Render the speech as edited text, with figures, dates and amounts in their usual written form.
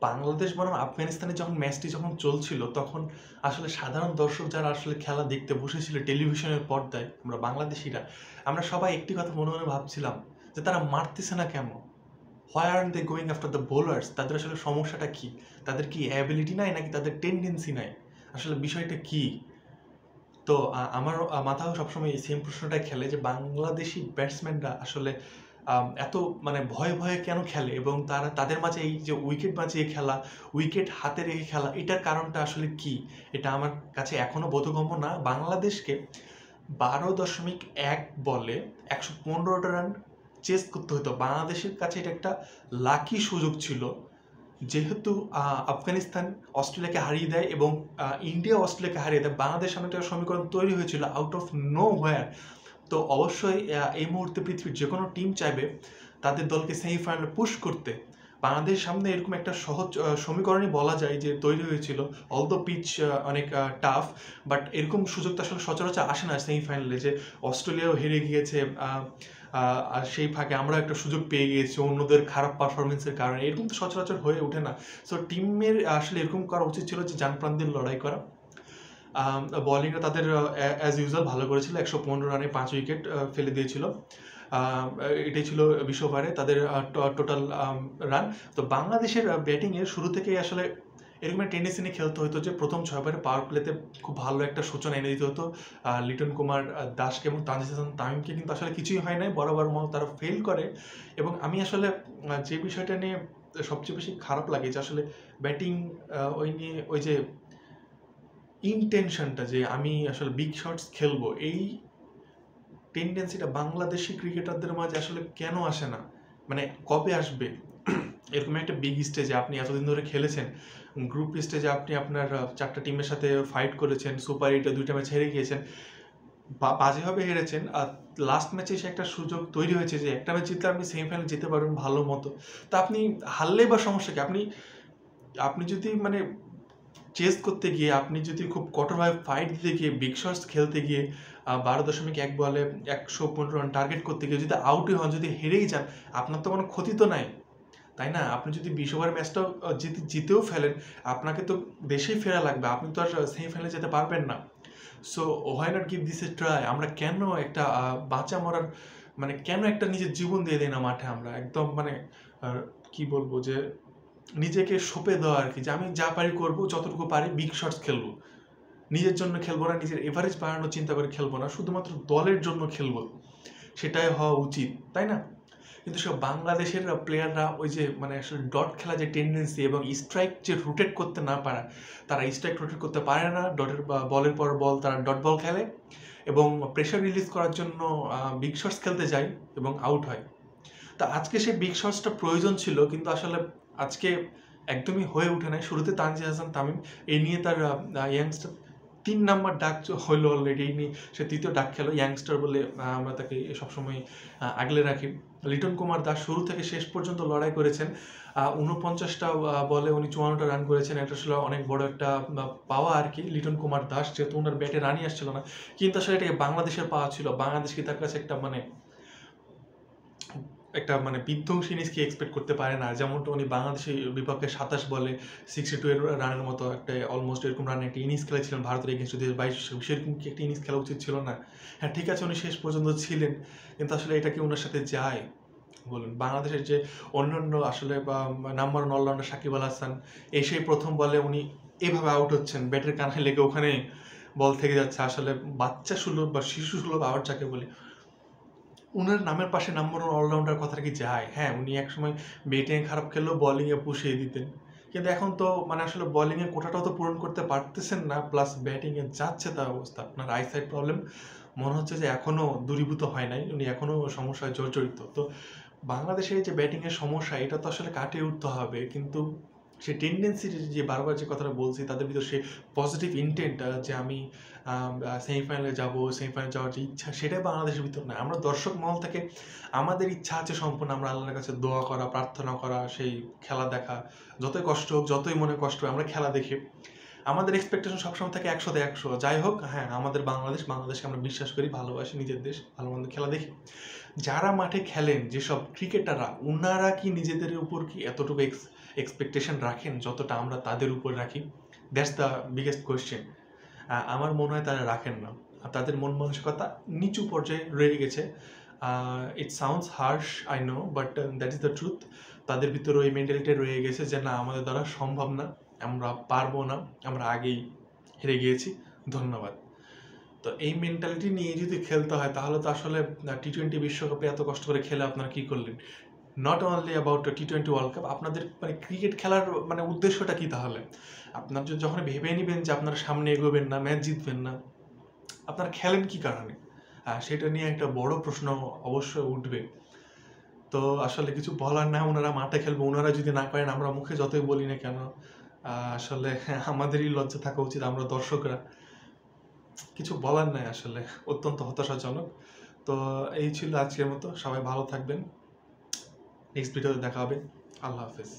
বাংলাদেশ বনাম আফগানিস্তানে যখন ম্যাচটি যখন চলছিল, তখন আসলে সাধারণ দর্শক যারা আসলে খেলা দেখতে বসেছিল টেলিভিশনের পর্দায়, আমরা বাংলাদেশিরা, আমরা সবাই একটি কথা মনে মনে ভাবছিলাম যে তারা মারতেছে না কেন? Why aren't they going after the bowlers? তাদের আসলে সমস্যাটা কি? তাদের কি অ্যাবিলিটি নাই, নাকি তাদের টেন্ডেন্সি নাই? আসলে বিষয়টা কি? তো আমার মাথাও সবসময় এই সেম প্রশ্নটাই খেলে যে বাংলাদেশি ব্যাটসম্যানরা আসলে এত মানে ভয়ে ভয়ে কেন খেলে, এবং তাদের মাঝে এই যে উইকেট বাঁচিয়ে খেলা, উইকেট হাতে রেখে খেলা, এটার কারণটা আসলে কি? এটা আমার কাছে এখনো বোধগম্য না। বাংলাদেশকে 12.1 বলে 115টা রান চেস করতে হতো। বাংলাদেশের কাছে এটা একটা লাকি সুযোগ ছিল, যেহেতু আফগানিস্তান অস্ট্রেলিয়াকে হারিয়ে দেয় এবং ইন্ডিয়া অস্ট্রেলিয়াকে হারিয়ে দেয়। বাংলাদেশ সামনে একটা সমীকরণ তৈরি হয়েছিল আউট অফ নো হোয়ার। তো অবশ্যই এই মুহূর্তে পৃথিবীর যে কোনো টিম চাইবে তাদের দলকে সেমিফাইনালে পুশ করতে। বাংলাদেশের সামনে এরকম একটা সহজ সমীকরণই বলা যায় যে তৈরি হয়েছিল। অলদো পিচ অনেক টাফ, বাট এরকম সুযোগ তো আসলে সচরাচর আসে না সেমিফাইনালে, যে অস্ট্রেলিয়াও হেরে গিয়েছে আর সেই ফাঁকে আমরা একটা সুযোগ পেয়ে গিয়েছি অন্যদের খারাপ পারফরমেন্সের কারণে। এরকম তো সচরাচর হয়ে ওঠে না। সো টিমের আসলে এরকম করা উচিত ছিল যে জান প্রাণ দিয়ে লড়াই করা। বোলিংটা তাদের অ্যাজ ইউজুয়াল ভালো করেছিল, 115 রানে 5 উইকেট ফেলে দিয়েছিল। এটাই ছিল বিশ্ব ওভারে তাদের টোটাল রান। তো বাংলাদেশের ব্যাটিংয়ের শুরু থেকেই আসলে এরকম একটা টেন্ডেন্সি নিয়ে খেলতে হতো যে প্রথম 6 ওভারে পাওয়ার প্লেতে খুব ভালো একটা সূচনা এনে দিতে হতো লিটন কুমার দাসকে এবং তানজিদ হাসান তামিমকে। কিন্তু আসলে কিছুই হয় নাই, বরাবর মতো তারা ফেল করে। এবং আমি আসলে যে বিষয়টা নিয়ে সবচেয়ে বেশি খারাপ লাগে যে আসলে ব্যাটিং ওই নিয়ে ওই যে ইনটেনশনটা যে আমি আসলে বিগ শটস খেলবো, এই টেন্ডেন্সিটা বাংলাদেশি ক্রিকেটারদের মাঝে আসলে কেন আসে না? মানে কবে আসবে? এরকম একটা বিগ স্টেজে আপনি এতদিন ধরে খেলেছেন, গ্রুপ স্টেজে আপনি আপনার 4টা টিমের সাথে ফাইট করেছেন, সুপার 8-এ 2টা ম্যাচ হেরে গিয়েছেন, বাজেভাবে হেরেছেন, আর লাস্ট ম্যাচে এসে একটা সুযোগ তৈরি হয়েছে যে একটা ম্যাচ জিতলে আপনি সেমিফাইনাল যেতে পারবেন ভালো মতো। তা আপনি হারলেই বা সমস্যা কি? আপনি যদি মানে চেস করতে গিয়ে, আপনি যদি খুব কঠোরভাবে ফাইট দিতে গিয়ে, বিগ শটস খেলতে গিয়ে 12.1 বলে 115 রান টার্গেট করতে গিয়ে যদি আউটই হন, যদি হেরেই যান, আপনার তো কোনো ক্ষতি তো নাই, তাই না? আপনি যদি 20 ওভার ম্যাচটাও জিতেও ফেলেন, আপনাকে তো দেশেই ফেরা লাগবে, আপনি তো আর সেমিফাইনালে যেতে পারবেন না। So why not give this A try? আমরা কেন একটা বাঁচা মরার মানে কেন একটা নিজের জীবন দিয়ে দিই না মাঠে? আমরা একদম মানে কি বলবো যে নিজেকে সঁপে দেওয়া আর কি, যে আমি যা পারি করবো, যতটুকু পারি বিগ শটস খেলবো, নিজের জন্য খেলবো না, নিজের এভারেজ বাড়ানোর চিন্তা করে খেলবো না, শুধুমাত্র দলের জন্য খেলবো, সেটাই হওয়া উচিত, তাই না? কিন্তু সব বাংলাদেশের প্লেয়াররা ওই যে মানে আসলে ডট খেলা যে টেন্ডেন্সি এবং স্ট্রাইক যে রোটেট করতে না পারা, তারা স্ট্রাইক রোটেট করতে পারে না, ডটের বলের পর বল তারা ডট বল খেলে এবং প্রেশার রিলিজ করার জন্য বিগ শটস খেলতে যায় এবং আউট হয়। তা আজকে সেই বিগ শটসটা প্রয়োজন ছিল, কিন্তু আসলে আজকে একদমই হয়ে ওঠে নাই। শুরুতে তানজিদ হাসান তামিম, এই নিয়ে তার ইয়াংস্টার 3 নাম্বার ডাক হইলো অলরেডি, এই নিয়ে সে 3য় ডাক খেলো ইয়াংস্টার বলে, আমরা তাকে সবসময় আগলে রাখি। লিটন কুমার দাস শুরু থেকে শেষ পর্যন্ত লড়াই করেছেন, 49টা বলে উনি 54টা রান করেছেন। এটা আসলে অনেক বড় একটা পাওয়া আর কি লিটন কুমার দাস, যেহেতু ওনার ব্যাটে রানই আসছিল না। কিন্তু আসলে এটাকে বাংলাদেশের পাওয়া ছিল, বাংলাদেশ কি তার কাছে একটা মানে বিধ্বংসী ইনিংস কি এক্সপেক্ট করতে পারে না? যেমনটা উনি বাংলাদেশের বিপক্ষে 27 বলে 62 রানের মতো একটা অলমোস্ট এরকম রানে একটা ইনিংস খেলেছিলেন ভারতের এগেন্স্ট 2022, সেরকম কি একটা ইনিংস খেলা উচিত ছিল না? হ্যাঁ ঠিক আছে, উনি শেষ পর্যন্ত ছিলেন, কিন্তু আসলে এটা কি ওনার সাথে যায় বলুন? বাংলাদেশের যে অন্যান্য আসলে number one allrounder Shakib Al Hasan, এসেই প্রথম বলে উনি এভাবে আউট হচ্ছেন, ব্যাটের কানে লেগে ওখানে বল থেকে যাচ্ছে। আসলে বাচ্চা সুলভ বা শিশু সুলভ আউট যাকে বলে, উনার নামের পাশে নাম্বার ওয়ান অলরাউন্ডার কথাটা কি যায়? হ্যাঁ, উনি একসময় ব্যাটিংয়ে খারাপ খেললেও বোলিংয়ে পুষিয়ে দিতেন, কিন্তু এখন তো মানে আসলে বোলিংয়ের কোটাটাও তো পূরণ করতে পারতেছেন না, প্লাস ব্যাটিংয়ে যাচ্ছে তার অবস্থা। আপনার আইসাইট প্রবলেম মনে হচ্ছে যে এখনও দূরীভূত হয় নাই, উনি এখনও সমস্যায় জর্জরিত। তো বাংলাদেশের এই যে ব্যাটিংয়ের সমস্যা, এটা তো আসলে কাটিয়ে উঠতে হবে, কিন্তু সেই টেন্ডেন্সি যে বারবার যে কথাটা বলছি, তাদের ভিতর সেই পজিটিভ ইন্টেন্ট যে আমি সেমিফাইনালে যাব, সেমিফাইনালে যাওয়ার যে ইচ্ছা, সেটাই বাংলাদেশের ভিতর নয়। আমরা দর্শক মহল থেকে আমাদের ইচ্ছা আছে সম্পূর্ণ, আমরা আল্লাহর কাছে দোয়া করা, প্রার্থনা করা, সেই খেলা দেখা, যতই কষ্ট হোক, যতই মনে কষ্ট হোক, আমরা খেলা দেখি। আমাদের এক্সপেকটেশন সবসময় থাকে 100-তে 100। যাই হোক, হ্যাঁ আমাদের বাংলাদেশকে আমরা বিশ্বাস করি, ভালোবাসি, নিজের দেশ, ভালো মন্দ খেলা দেখি। যারা মাঠে খেলেন যেসব ক্রিকেটাররা, ওনারা কি নিজেদের উপর কি এতটুকু এক্সপেকটেশন রাখেন যতটা আমরা তাদের উপর রাখি? That's the biggest question. আমার মনে হয় তারা রাখেন না, আর তাদের মন মানসিকতা নিচু পর্যায়ে রয়ে গেছে। It sounds harsh, I know, but that is the truth. তাদের ভিতরে ওই মেন্টালিটি রয়ে গেছে যে না, আমাদের দ্বারা সম্ভব না, আমরা পারবো না, আমরা আগেই হেরে গিয়েছি, ধন্যবাদ। তো এই মেন্টালিটি নিয়ে যদি খেলতে হয় তাহলে তো আসলে T20 বিশ্বকাপে এত কষ্ট করে খেলে আপনারা কী করলেন? Not only about T20 world cup, আপনাদের মানে ক্রিকেট খেলার মানে উদ্দেশ্যটা কী তাহলে? আপনার যখন ভেবে নেবেন যে আপনারা সামনে এগোবেন না, ম্যাচ জিতবেন না, আপনারা খেলেন কী কারণে? সেটা নিয়ে একটা বড় প্রশ্ন অবশ্যই উঠবে। তো আসলে কিছু বলার না, ওনারা মাঠে খেলবে, ওনারা যদি না করেন আমরা মুখে যতই বলি না কেন, আসলে আমাদেরই লজ্জা থাকা উচিত, আমরা দর্শকরা। কিছু বলার নাই আসলে, অত্যন্ত হতাশাজনক। তো এই ছিল আজকের মতো, সবাই ভালো থাকবেন, নেক্সট ভিডিওতে দেখা হবে, আল্লাহ হাফেজ।